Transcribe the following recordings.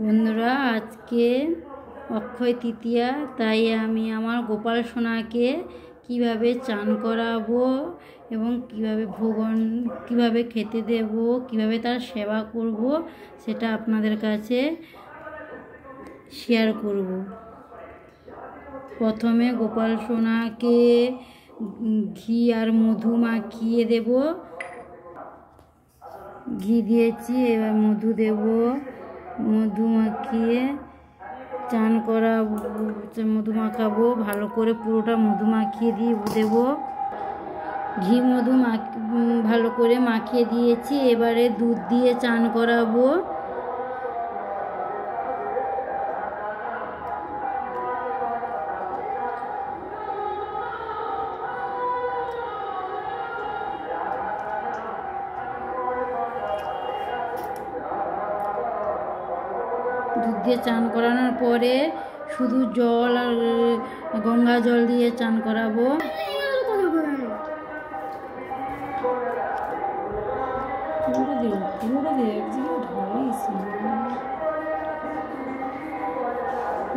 বন্ধুরা, আজকে অক্ষয় তৃতীয়া, তাই আমি আমার গোপাল সোনাকে কিভাবে চান করাবো এবং কিভাবে খেতে দেব, কিভাবে তার সেবা করব, সেটা আপনাদের কাছে শেয়ার করব। প্রথমে গোপাল সোনাকে ঘি আর মধু মাখিয়ে দেব। ঘি দিয়েছি, এবার মধু দেব। মধু মাখিয়ে চান করাবো, মধু মাখাবো ভালো করে, পুরোটা মধু মাখিয়ে দিয়ে দেবো। ঘি মধু ভালো করে মাখিয়ে দিয়েছি। এবারে দুধ দিয়ে চান করাবো। দুধ দিয়ে চান করানোর পরে শুধু জল আর গঙ্গা জল দিয়ে চান করাবো।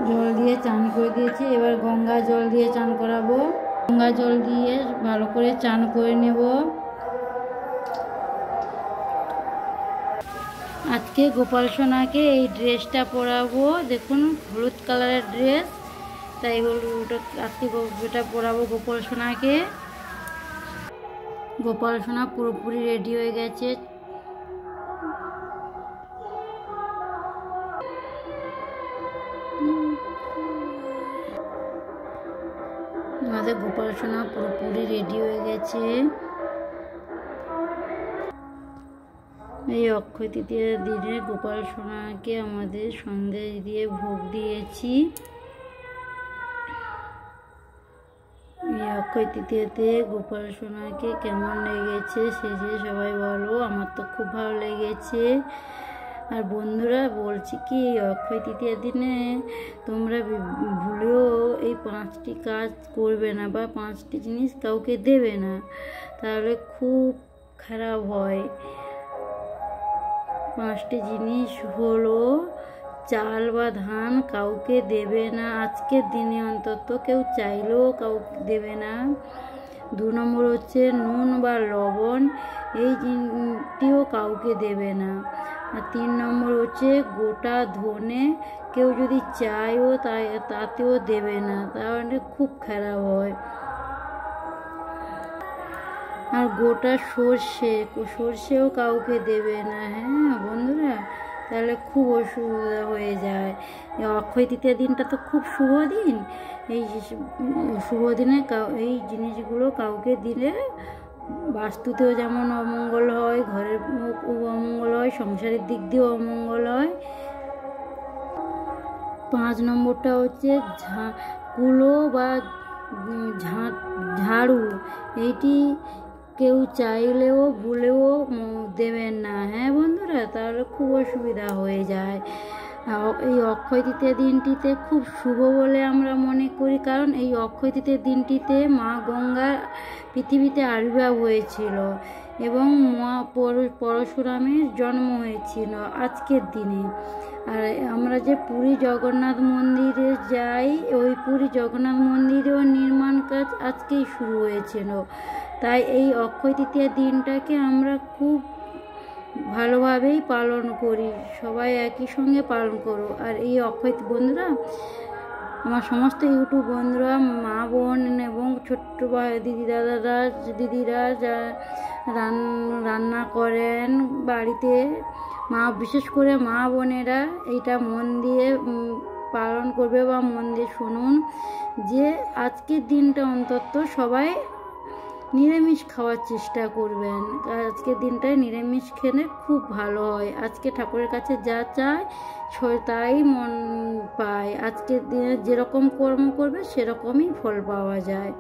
জল দিয়ে চান করে দিয়েছি, এবার গঙ্গা জল দিয়ে চান করাবো। গঙ্গা জল দিয়ে ভালো করে চান করে নেব। আজকে গোপাল সোনাকে এই ড্রেসটা পরাবো, দেখুন হলুদ কালারের ড্রেস, তাই আজকে এটা পরাবো গোপাল সোনাকে। গোপাল সোনা পুরোপুরি রেডি হয়ে গেছে। আমাদের গোপাল সোনা পুরোপুরি রেডি হয়ে গেছে। এই অক্ষয় তৃতীয়ার দিনে গোপাল সোনাকে আমাদের সন্দেশ দিয়ে ভোগ দিয়েছি। এই অক্ষয় তৃতীয়াতে গোপাল সোনাকে কেমন লেগেছে সেজে সবাই বলো। আমার তো খুব ভালো লেগেছে। আর বন্ধুরা, বলছি কি, এই অক্ষয় তৃতীয়ার দিনে তোমরা ভুলেও এই 5টি কাজ করবে না বা 5টি জিনিস কাউকে দেবে না, তাহলে খুব খারাপ হয়। 5টি জিনিস হলো: চাল বা ধান কাউকে দেবে না আজকের দিনে, অন্তত কেউ চাইলেও কাউকে দেবে না। 2 নম্বর হচ্ছে নুন বা লবণ, এই জিনিসটিও কাউকে দেবে না। আর 3 নম্বর হচ্ছে গোটা ধনে, কেউ যদি চায়ও তাতেও দেবে না, তাহলে খুব খারাপ হয়। আর গোটা সর্ষেও কাউকে দেবে না। হ্যাঁ বন্ধুরা, তাহলে খুব অসুবিধা হয়ে যায়। অক্ষয় তৃতীয়া দিনটা তো খুব শুভ দিন। এই শুভ দিনে এই জিনিসগুলো কাউকে দিলে বাস্তুতেও যেমন অমঙ্গল হয়, ঘরের অমঙ্গল হয়, সংসারের দিক দিয়েও অমঙ্গল হয়। 5 নম্বরটা হচ্ছে কুলো বা ঝাড়ু, এইটি কেউ চাইলেও ভুলেও দেবেন না। হ্যাঁ বন্ধুরা, তাহলে খুব অসুবিধা হয়ে যায়। এই অক্ষয় তৃতীয়া দিনটিতে খুব শুভ বলে আমরা মনে করি, কারণ এই অক্ষয় তৃতীয়া দিনটিতে মা গঙ্গার পৃথিবীতে আবির্ভাব হয়েছিল এবং পরশুরামের জন্ম হয়েছিল আজকের দিনে। আর আমরা যে পুরী জগন্নাথ মন্দিরে যাই, ওই পুরী জগন্নাথ মন্দিরেও নির্মাণ কাজ আজকেই শুরু হয়েছিল। তাই এই অক্ষয় তৃতীয়া দিনটাকে আমরা খুব ভালোভাবেই পালন করি। সবাই একই সঙ্গে পালন করো। আর এই বন্ধুরা, আমার সমস্ত ইউটিউব বন্ধুরা, মা বোন এবং ছোট্ট ভাই দিদিরা যা রান্না করেন বাড়িতে, বিশেষ করে মা বোনেরা এইটা মন দিয়ে পালন করবে বা মন দিয়ে শুনুন, যে আজকের দিনটা অন্তত সবাই নিরামিষ খাওয়ার চেষ্টা করবেন। আজকের দিনটায় নিরামিষ খেলে খুব ভালো হয়। আজকে ঠাকুরের কাছে যা চায় তাই মন পায়। আজকের দিনে যেরকম কর্ম করবে সেরকমই ফল পাওয়া যায়।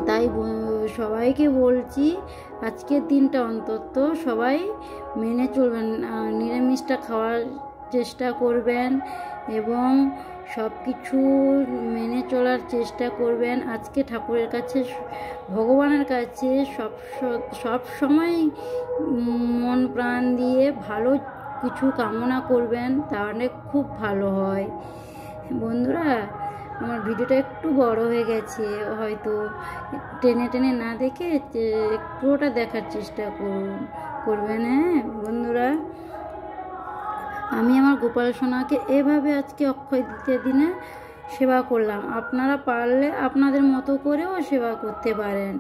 তাই সবাইকে বলছি, আজকের দিনটা অন্তত সবাই মেনে চলবেন, নিরামিষটা খাওয়ার চেষ্টা করবেন এবং সব কিছু মেনে চলার চেষ্টা করবেন। আজকে ঠাকুরের কাছে, ভগবানের কাছে সব সময় মন প্রাণ দিয়ে ভালো কিছু কামনা করবেন, তাহলে খুব ভালো হয়। বন্ধুরা, আমার ভিডিওটা একটু বড় হয়ে গেছে, হয়তো টেনে টেনে না দেখে পুরোটা দেখার চেষ্টা করবেন। হ্যাঁ বন্ধুরা, আমি আমার গোপাল সোনাকে এভাবে আজকে অক্ষয় তৃতীয়ার দিনে সেবা করলাম। আপনারা পারলে আপনাদের মতো করেও সেবা করতে পারেন।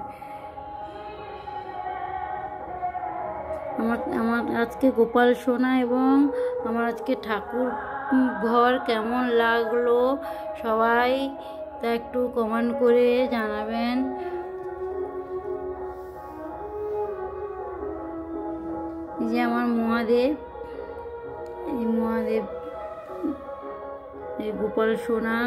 আমার আজকে গোপাল সোনা এবং আমার আজকে ঠাকুর ঘর কেমন লাগলো সবাই তা একটু কমেন্ট করে জানাবেন। এই যে আমার মহাদেব, এই মহাদেব, এই গোপাল সোনা।